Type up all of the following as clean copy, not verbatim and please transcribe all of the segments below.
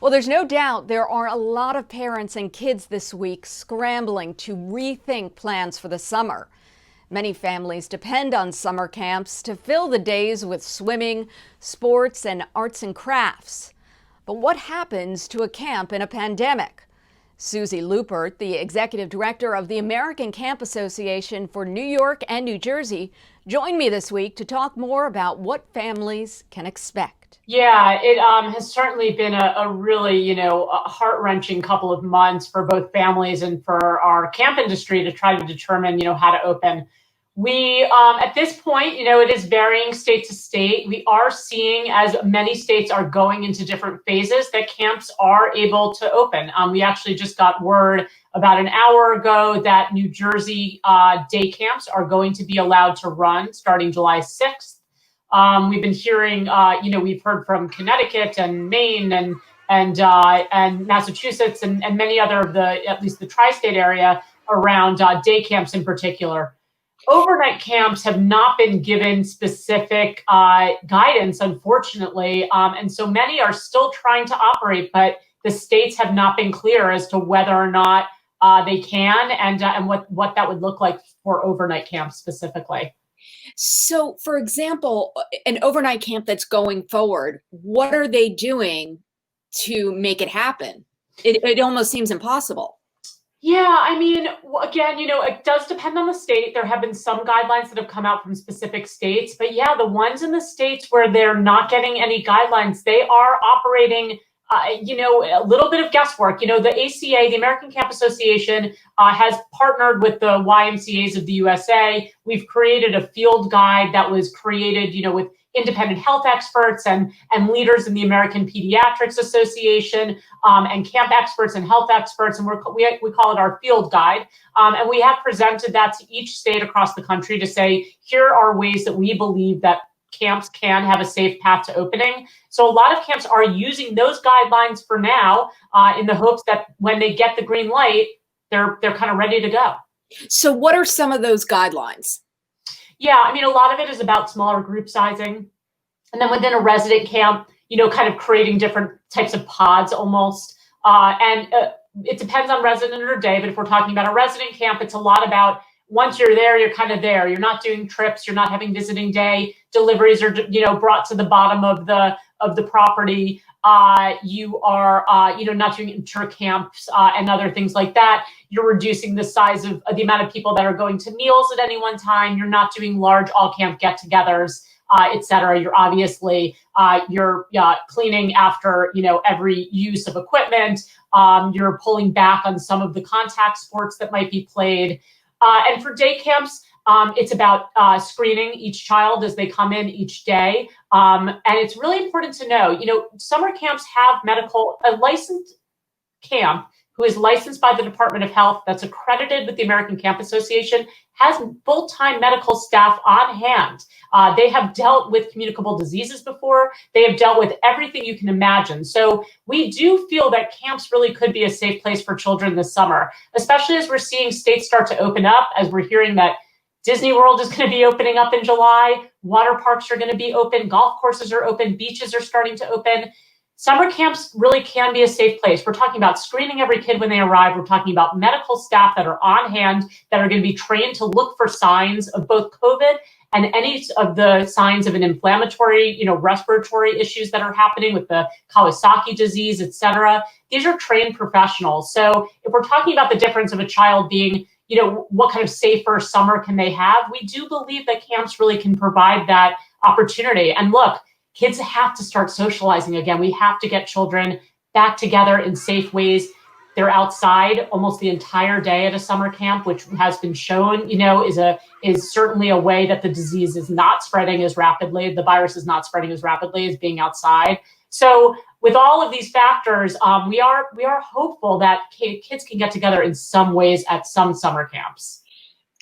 Well, there's no doubt there are a lot of parents and kids this week scrambling to rethink plans for the summer. Many families depend on summer camps to fill the days with swimming, sports, and arts and crafts. But what happens to a camp in a pandemic? Susie Lupert, the executive director of the American Camp Association for New York and New Jersey, joined me this week to talk more about what families can expect. Yeah, it has certainly been a really, a heart-wrenching couple of months for both families and for our camp industry to try to determine, how to open. We, at this point, it is varying state to state. We are seeing, as many states are going into different phases, that camps are able to open. We actually just got word about an hour ago that New Jersey day camps are going to be allowed to run starting July 6th. We've been hearing, we've heard from Connecticut and Maine and Massachusetts and many other of the, at least the tri-state area around day camps in particular. Overnight camps have not been given specific guidance, unfortunately, and so many are still trying to operate, but the states have not been clear as to whether or not they can and what that would look like for overnight camps specifically. So, for example, an overnight camp that's going forward, what are they doing to make it happen? It almost seems impossible. Yeah, I mean, again, it does depend on the state. There have been some guidelines that have come out from specific states, but yeah, the ones in the states where they're not getting any guidelines, they are operating, a little bit of guesswork. The ACA, the American Camp Association, has partnered with the YMCAs of the USA. We've created a field guide that was created, with independent health experts and leaders in the American Pediatrics Association and camp experts and health experts, and we call it our field guide. And we have presented that to each state across the country to say, here are ways that we believe that camps can have a safe path to opening. So a lot of camps are using those guidelines for now in the hopes that when they get the green light, they're kind of ready to go. So what are some of those guidelines? Yeah, I mean, a lot of it is about smaller group sizing. And then within a resident camp, kind of creating different types of pods almost. It depends on resident or day, but if we're talking about a resident camp, it's a lot about once you're there, you're kind of there. You're not doing trips. You're not having visiting day. Deliveries are, brought to the bottom of the property. You are, not doing inter-camps and other things like that. You're reducing the size of the amount of people that are going to meals at any one time. You're not doing large all-camp get-togethers, et cetera. You're obviously, you're cleaning after, every use of equipment. You're pulling back on some of the contact sports that might be played. And for day camps, it's about screening each child as they come in each day. And it's really important to know, summer camps have a licensed camp who is licensed by the Department of Health, that's accredited with the American Camp Association, has full-time medical staff on hand. They have dealt with communicable diseases before. They have dealt with everything you can imagine. So we do feel that camps really could be a safe place for children this summer, especially as we're seeing states start to open up, as we're hearing that Disney World is going to be opening up in July. Water parks are going to be open. Golf courses are open. Beaches are starting to open. Summer camps really can be a safe place. We're talking about screening every kid when they arrive. We're talking about medical staff that are on hand that are going to be trained to look for signs of both COVID and any of the signs of an inflammatory, respiratory issues that are happening with the Kawasaki disease, et cetera. These are trained professionals. So if we're talking about the difference of a child being, what kind of safer summer can they have? We do believe that camps really can provide that opportunity. And look, kids have to start socializing again. We have to get children back together in safe ways. They're outside almost the entire day at a summer camp, which has been shown, is certainly a way that the disease is not spreading as rapidly. The virus is not spreading as rapidly as being outside. So with all of these factors, we are hopeful that kids can get together in some ways at some summer camps.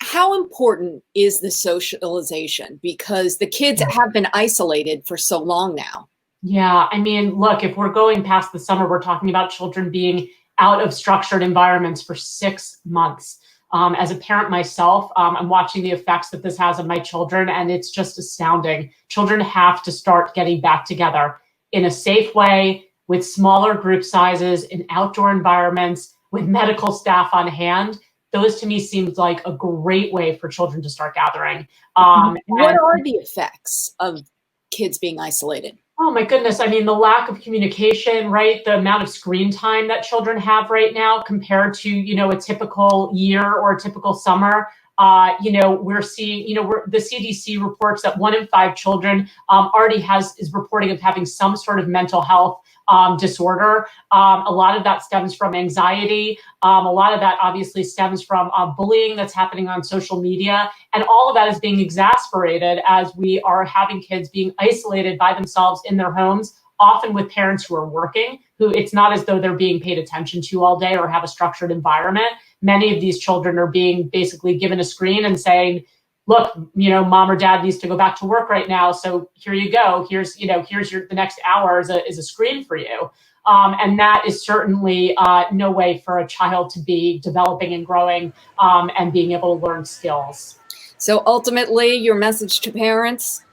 How important is the socialization? Because the kids have been isolated for so long now. Yeah, I mean, look, if we're going past the summer, we're talking about children being out of structured environments for 6 months. As a parent myself, I'm watching the effects that this has on my children, and it's just astounding. Children have to start getting back together in a safe way, with smaller group sizes in outdoor environments with medical staff on hand, those to me seemed like a great way for children to start gathering. What are the effects of kids being isolated? Oh my goodness. I mean, the lack of communication, right? The amount of screen time that children have right now compared to, a typical year or a typical summer. We're seeing, the CDC reports that 1 in 5 children already is reporting of having some sort of mental health disorder. A lot of that stems from anxiety. A lot of that obviously stems from bullying that's happening on social media. And all of that is being exacerbated as we are having kids being isolated by themselves in their homes, often with parents who are working, who it's not as though they're being paid attention to all day or have a structured environment. Many of these children are being basically given a screen and saying, look, mom or dad needs to go back to work right now. So here you go. Here's the next hour is a screen for you. And that is certainly no way for a child to be developing and growing and being able to learn skills. So ultimately, your message to parents?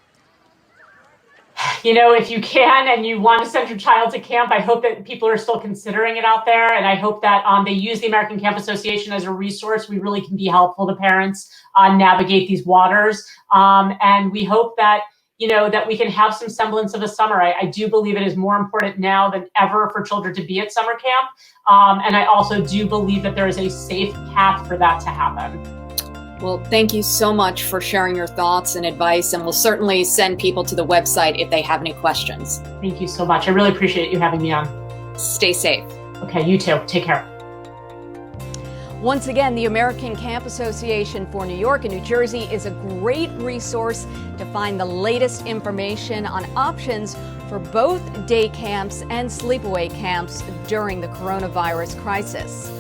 If you can and you want to send your child to camp, I hope that people are still considering it out there. And I hope that they use the American Camp Association as a resource. We really can be helpful to parents navigate these waters. And we hope that, that we can have some semblance of a summer. I do believe it is more important now than ever for children to be at summer camp. And I also do believe that there is a safe path for that to happen. Well, thank you so much for sharing your thoughts and advice, and we'll certainly send people to the website if they have any questions. Thank you so much. I really appreciate you having me on. Stay safe. Okay, you too. Take care. Once again, the American Camp Association for New York and New Jersey is a great resource to find the latest information on options for both day camps and sleepaway camps during the coronavirus crisis.